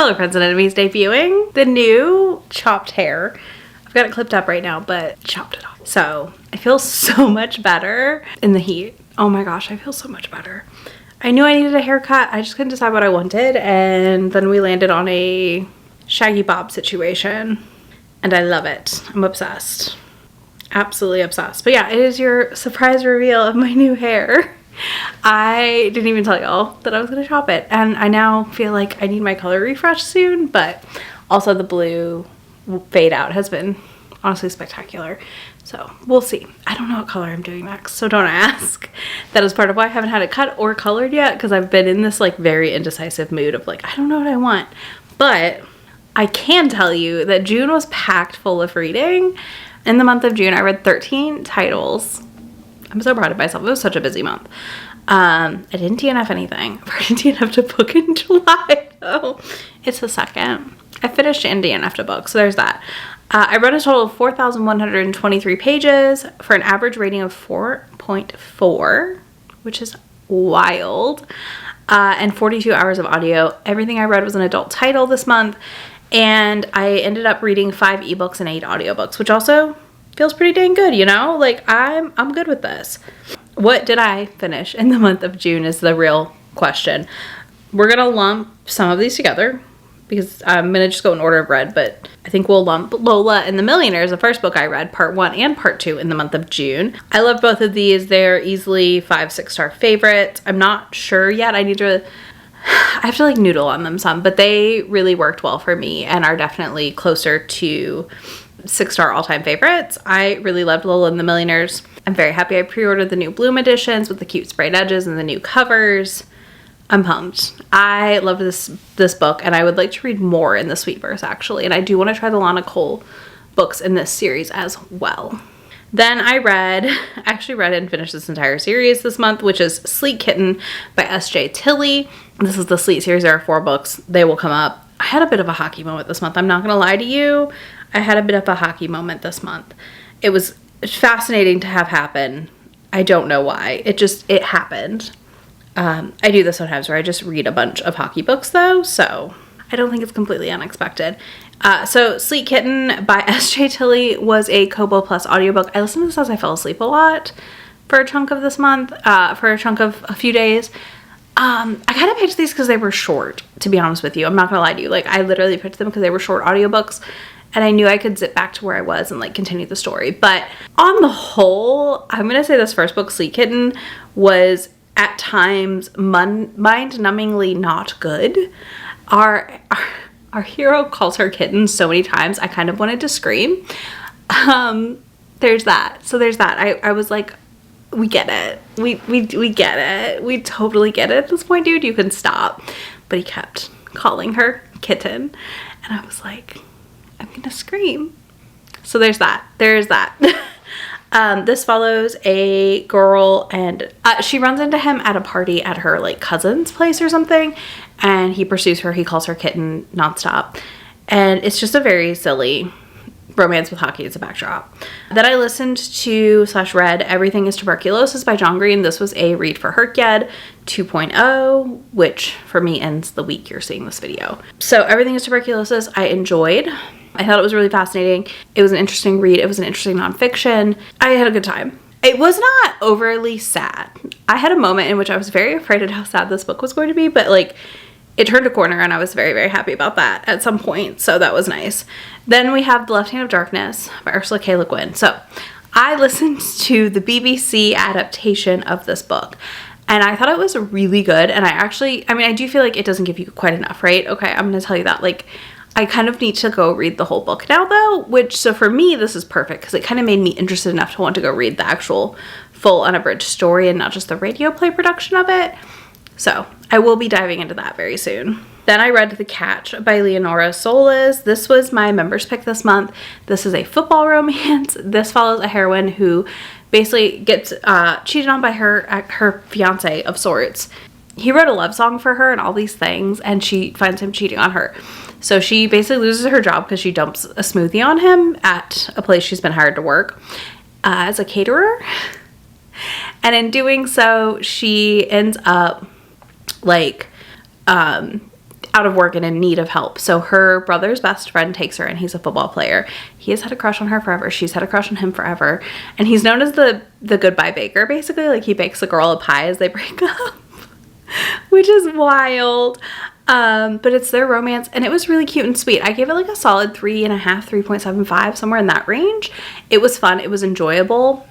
Hello Friends and Enemies, debuting the new chopped hair. I've got it clipped up right now, but chopped it off. So I feel so much better in the heat. Oh my gosh, I feel so much better. I knew I needed a haircut. I just couldn't decide what I wanted. And then we landed on a shaggy bob situation. And I love it. I'm obsessed. Absolutely obsessed. But yeah, it is your surprise reveal of my new hair. I didn't even tell y'all that I was going to chop it. And I now feel like I need my color refresh soon. But also the blue fade out has been honestly spectacular. So we'll see. I don't know what color I'm doing next, so don't ask. That is part of why I haven't had it cut or colored yet, because I've been in this like very indecisive mood of like, I don't know what I want. But I can tell you that June was packed full of reading. In the month of June, I read 13 titles. I'm so proud of myself. It was such a busy month. I didn't DNF anything. I didn't DNF a book in July, though. It's the second. I finished and DNF'd a book, so there's that. I read a total of 4,123 pages for an average rating of 4.4, which is wild, and 42 hours of audio. Everything I read was an adult title this month, and I ended up reading 5 ebooks and 8 audiobooks, which also feels pretty dang good, you know? Like, I'm good with this. What did I finish in the month of June is the real question. We're gonna lump some of these together, because I'm going to just go in order of read, but I think we'll lump Lola and the Millionaires, the first book I read, part 1 and part 2 in the month of June. I love both of these. They're easily 5-6-star favorites. I'm not sure yet. I have to like noodle on them some, but they really worked well for me and are definitely closer to 6-star all-time favorites. I really loved Lola and the Millionaires. I'm very happy I pre-ordered the new Bloom editions with the cute sprayed edges and the new covers. I'm pumped. I love this book, and I would like to read more in the Sweetverse, actually. And I do want to try the Lana Cole books in this series as well. Then I actually read and finished this entire series this month, which is Sleek Kitten by S.J. Tilley. This is the Sleek series. There are 4 books. They will come up. I had a bit of a hockey moment this month. I'm not going to lie to you. I had a bit of a hockey moment this month. It was fascinating to have happen. I don't know why. It happened. I do this sometimes where I just read a bunch of hockey books though, so I don't think it's completely unexpected. So Sleek Kitten by S.J. Tilley was a Kobo Plus audiobook. I listened to this as I fell asleep a lot for a chunk of this month, for a chunk of a few days. I kind of picked these because they were short, to be honest with you. I'm not gonna lie to you. Like, I literally picked them because they were short audiobooks and I knew I could zip back to where I was and like continue the story. But on the whole, I'm gonna say this first book, Sleek Kitten, was at times mind-numbingly not good. Our hero calls her kitten so many times I kind of wanted to scream. There's that. So there's that. I was like, we get it. We get it. We totally get it at this point, dude. You can stop. But he kept calling her kitten. And I was like, I'm gonna scream. So there's that. There's that. This follows a girl, and she runs into him at a party at her like cousin's place or something, and he pursues her. He calls her kitten nonstop, and it's just a very silly romance with hockey as a backdrop. Then I listened to / read Everything is Tuberculosis by John Green. This was a read for Herkyed 2.0, which for me ends the week you're seeing this video. So Everything is Tuberculosis I enjoyed. I thought it was really fascinating. It was an interesting read. It was an interesting nonfiction. I had a good time. It was not overly sad. I had a moment in which I was very afraid of how sad this book was going to be, but like it turned a corner and I was very, very happy about that at some point. So that was nice. Then we have The Left Hand of Darkness by Ursula K. Le Guin. So I listened to the BBC adaptation of this book and I thought it was really good. And I do feel like it doesn't give you quite enough, right? Okay, I'm going to tell you that. Like, I kind of need to go read the whole book now though, so for me, this is perfect because it kind of made me interested enough to want to go read the actual full unabridged story and not just the radio play production of it. So I will be diving into that very soon. Then I read The Catch by Leonora Solis. This was my members pick this month. This is a football romance. This follows a heroine who basically gets cheated on by her fiance of sorts. He wrote a love song for her and all these things, and she finds him cheating on her. So she basically loses her job because she dumps a smoothie on him at a place she's been hired to work as a caterer. And in doing so, she ends up like out of work and in need of help. So her brother's best friend takes her, and he's a football player. He has had a crush on her forever. She's had a crush on him forever. And he's known as the goodbye baker, basically. Like, he bakes a girl a pie as they break up, which is wild. But it's their romance, and it was really cute and sweet. I gave it like a solid 3.5, 3.75, somewhere in that range. It was fun. It was enjoyable.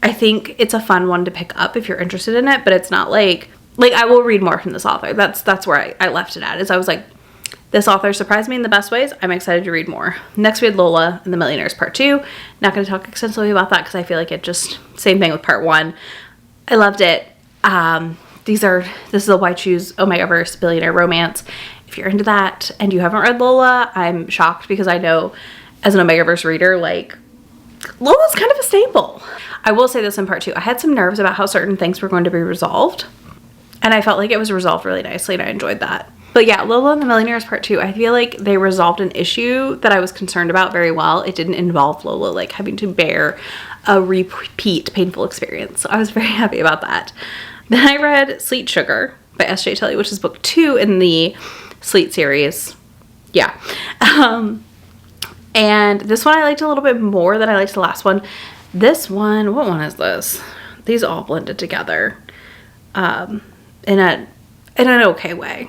I think it's a fun one to pick up if you're interested in it, but it's not like I will read more from this author. That's where I left it at, is I was like, this author surprised me in the best ways. I'm excited to read more. Next, we had Lola and the Millionaires Part 2. Not going to talk extensively about that because I feel like it just, same thing with Part 1. I loved it. This is a Why Choose Omegaverse billionaire romance. If you're into that and you haven't read Lola, I'm shocked, because I know as an Omegaverse reader, like, Lola's kind of a staple. I will say this in Part 2. I had some nerves about how certain things were going to be resolved, and I felt like it was resolved really nicely, and I enjoyed that. But yeah, Lola and the Millionaires Part 2, I feel like they resolved an issue that I was concerned about very well. It didn't involve Lola, like, having to bear a repeat painful experience. So I was very happy about that. Then I read Sleet Sugar by S.J. Tilly, which is book 2 in the Sleet series. Yeah. And this one I liked a little bit more than I liked the last one. This one, what one is this? These all blended together in an okay way.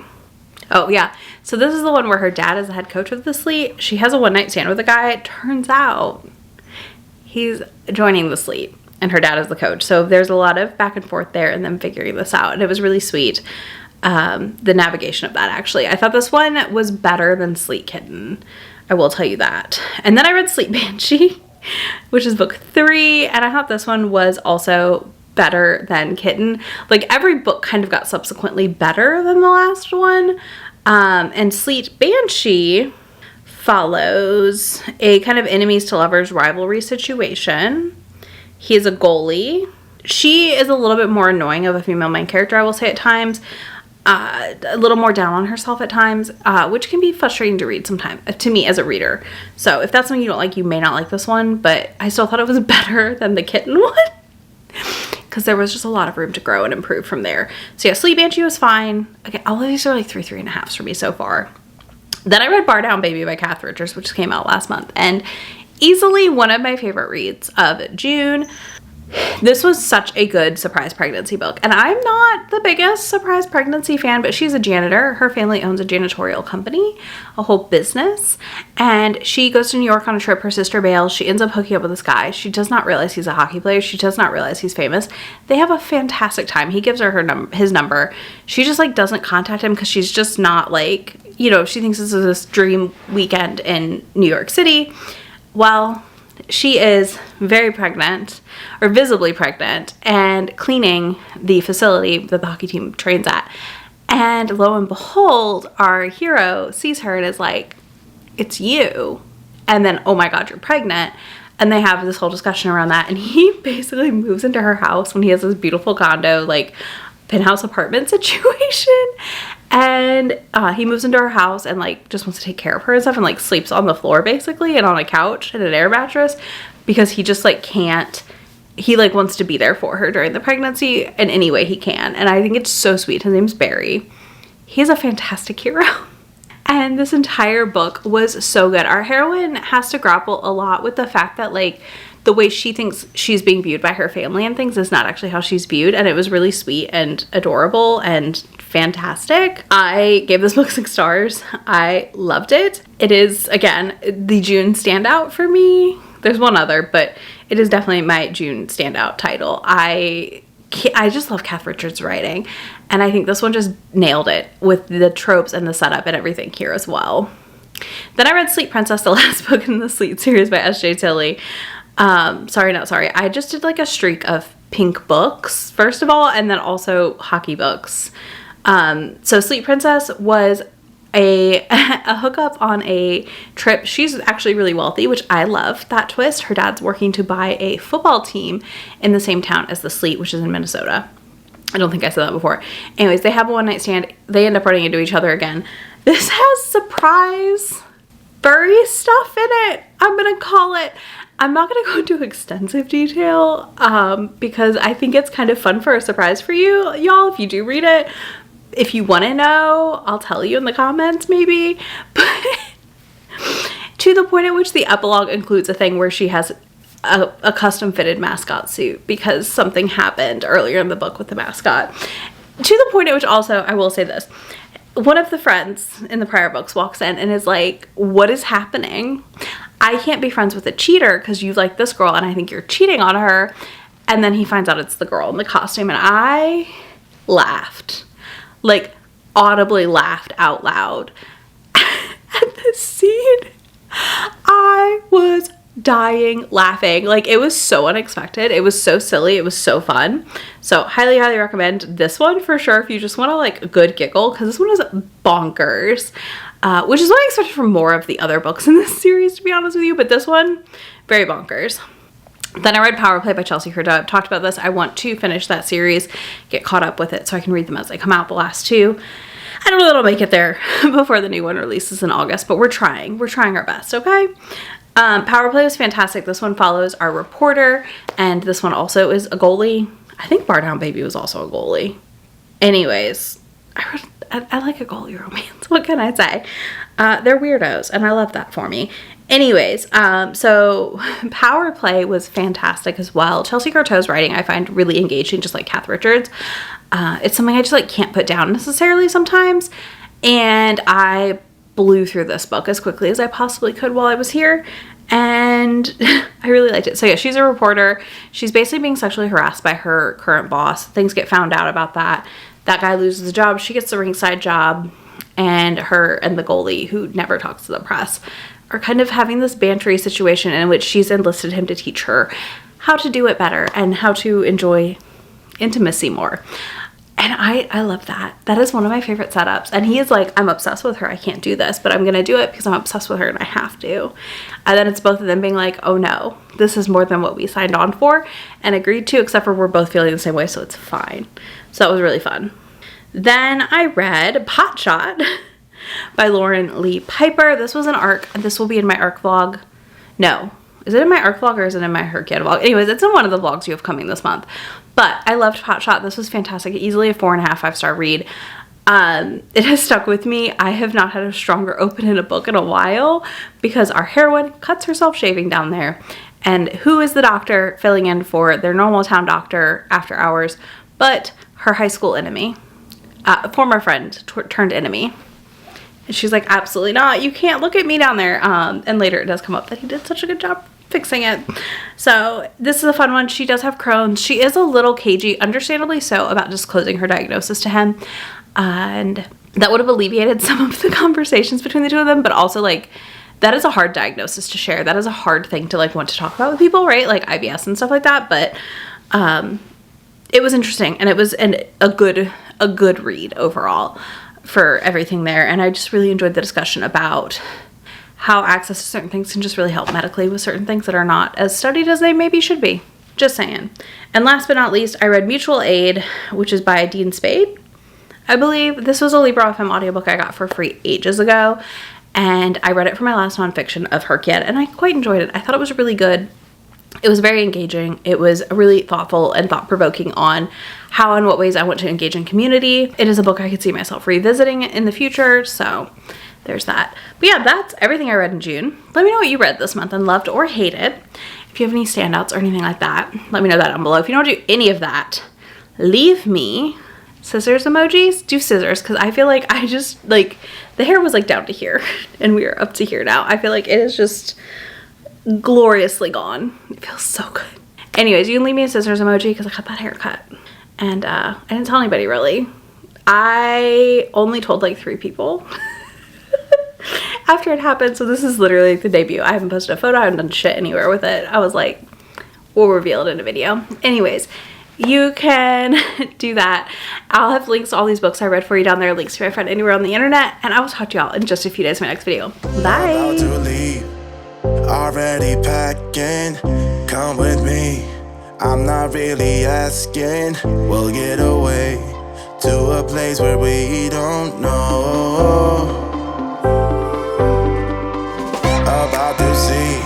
Oh, yeah. So this is the one where her dad is the head coach of the Sleet. She has a one-night stand with a guy. It turns out he's joining the Sleet, and her dad is the coach. So there's a lot of back and forth there and them figuring this out. And it was really sweet, the navigation of that, actually. I thought this one was better than Sleet Kitten. I will tell you that. And then I read Sleet Banshee, which is book 3. And I thought this one was also better than Kitten. Like, every book kind of got subsequently better than the last one. And Sleet Banshee follows a kind of enemies to lovers rivalry situation. He is a goalie. She is a little bit more annoying of a female main character, I will say, at times. A little more down on herself at times, which can be frustrating to read sometimes, to me as a reader. So if that's something you don't like, you may not like this one, but I still thought it was better than the Kitten one, because there was just a lot of room to grow and improve from there. So yeah, Sleep Banshee was fine. Okay, all of these are like 3.5s for me so far. Then I read Bar Down Baby by Kath Richards, which came out last month, and easily one of my favorite reads of June. This was such a good surprise pregnancy book, and I'm not the biggest surprise pregnancy fan, but she's a janitor. Her family owns a janitorial company, a whole business, and she goes to New York on a trip. Her sister bails. She ends up hooking up with this guy. She does not realize he's a hockey player. She does not realize he's famous. They have a fantastic time. He gives her his number. She just like doesn't contact him because she's just not like, you know, she thinks this is this dream weekend in New York City. Well, she is very pregnant, or visibly pregnant, and cleaning the facility that the hockey team trains at. And lo and behold, our hero sees her and is like, it's you. And then, oh my God, you're pregnant. And they have this whole discussion around that. And he basically moves into her house when he has this beautiful condo, like penthouse apartment situation. And he moves into her house and like just wants to take care of her and stuff, and like sleeps on the floor basically and on a couch and an air mattress, because he just like can't, he like wants to be there for her during the pregnancy in any way he can. And I think it's so sweet. His name's Barry. He's a fantastic hero. And this entire book was so good. Our heroine has to grapple a lot with the fact that like the way she thinks she's being viewed by her family and things is not actually how she's viewed. And it was really sweet and adorable and fantastic. I gave this book 6 stars. I loved it. It is, again, the June standout for me. There's one other, but it is definitely my June standout title. I just love Kath Richards' writing, and I think this one just nailed it with the tropes and the setup and everything here as well. Then I read Sleep Princess, the last book in the Sleet series by S.J. Tilly. Sorry, not sorry. I just did like a streak of pink books, first of all, and then also hockey books. So Sleep Princess was a hookup on a trip. She's actually really wealthy, which I love that twist. Her dad's working to buy a football team in the same town as the Sleet, which is in Minnesota. I don't think I said that before. Anyways, they have a one-night stand. They end up running into each other again. This has surprise furry stuff in it, I'm gonna call it. I'm not gonna go into extensive detail because I think it's kind of fun for a surprise for you, y'all, if you do read it. If you want to know, I'll tell you in the comments maybe. But to the point at which the epilogue includes a thing where she has a custom fitted mascot suit because something happened earlier in the book with the mascot. To the point at which also, I will say this, one of the friends in the prior books walks in and is like, what is happening? I can't be friends with a cheater because you like this girl and I think you're cheating on her. And then he finds out it's the girl in the costume, and I laughed, like audibly laughed out loud at this scene. I was dying laughing. Like, it was so unexpected. It was so silly. It was so fun. So highly, highly recommend this one for sure if you just want to like a good giggle, because this one is bonkers, which is what I expected from more of the other books in this series, to be honest with you. But this one, very bonkers. Then I read Power Play by Chelsea Hurdo. I've talked about this. I want to finish that series, get caught up with it so I can read them as they come out, the last two. I don't know that I'll make it there before the new one releases in August, but we're trying. We're trying our best, okay? Power Play was fantastic. This one follows our reporter, and this one also is a goalie. I think Bar Down Baby was also a goalie. Anyways, I like a goalie romance. What can I say? They're weirdos, and I love that for me. Anyways, so Power Play was fantastic as well. Chelsea Hurdo's writing I find really engaging, just like Kath Richards. It's something I just like can't put down necessarily sometimes, and I blew through this book as quickly as I possibly could while I was here, and I really liked it. So yeah, she's a reporter. She's basically being sexually harassed by her current boss. Things get found out about that. That guy loses the job. She gets the ringside job, and her and the goalie, who never talks to the press, are kind of having this bantery situation in which she's enlisted him to teach her how to do it better and how to enjoy intimacy more. And I love that. That is one of my favorite setups. And he is like, I'm obsessed with her. I can't do this, but I'm going to do it because I'm obsessed with her and I have to. And then it's both of them being like, oh no, this is more than what we signed on for and agreed to, except for we're both feeling the same way, so it's fine. So that was really fun. Then I read Pot Shot by Lauren Lee Piper. This was an ARC, and this will be in my ARC vlog. No. Is it in my ARC vlog or is it in my Herkid vlog? Anyways, it's in one of the vlogs you have coming this month. But I loved Pot Shot. This was fantastic. Easily a 4.5, 5-star read. It has stuck with me. I have not had a stronger open in a book in a while because our heroine cuts herself shaving down there. And who is the doctor filling in for their normal town doctor after hours but her high school enemy, former friend turned enemy. And she's like, absolutely not. You can't look at me down there. And later it does come up that he did such a good job fixing it. So this is a fun one. She does have Crohn's. She is a little cagey, understandably so, about disclosing her diagnosis to him. And that would have alleviated some of the conversations between the two of them. But also, like, that is a hard diagnosis to share. That is a hard thing to, like, want to talk about with people, right? Like IBS and stuff like that. But it was interesting. And it was a good read overall for everything there. And I just really enjoyed the discussion about how access to certain things can just really help medically with certain things that are not as studied as they maybe should be. Just saying. And last but not least, I read Mutual Aid, which is by Dean Spade, I believe. This was a LibreFM audiobook I got for free ages ago, and I read it for my last nonfiction of Herkid, and I quite enjoyed it. I thought it was really good. It was very engaging. It was really thoughtful and thought-provoking on how and what ways I want to engage in community. It is a book I could see myself revisiting in the future, so there's that. But yeah, that's everything I read in June. Let me know what you read this month and loved or hated. If you have any standouts or anything like that, let me know that down below. If you don't do any of that, leave me scissors emojis. Do scissors, because I feel like I just, like, the hair was like down to here and we are up to here now. I feel like it is just gloriously gone. It feels so good. Anyways, you can leave me a scissors emoji because I got that haircut. And I didn't tell anybody really. I only told like 3 people after it happened. So this is literally like the debut. I haven't posted a photo. I haven't done shit anywhere with it. I was like, we'll reveal it in a video. Anyways, you can do that. I'll have links to all these books I read for you down there, links to my friend anywhere on the internet, and I will talk to y'all in just a few days in my next video. Bye. About to leave, already packing, come with me, I'm not really asking, we'll get away to a place where we don't know. About to see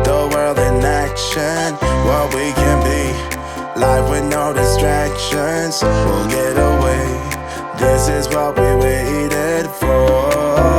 the world in action, what we can be. Life with no distractions, we'll get away, This is what we waited for.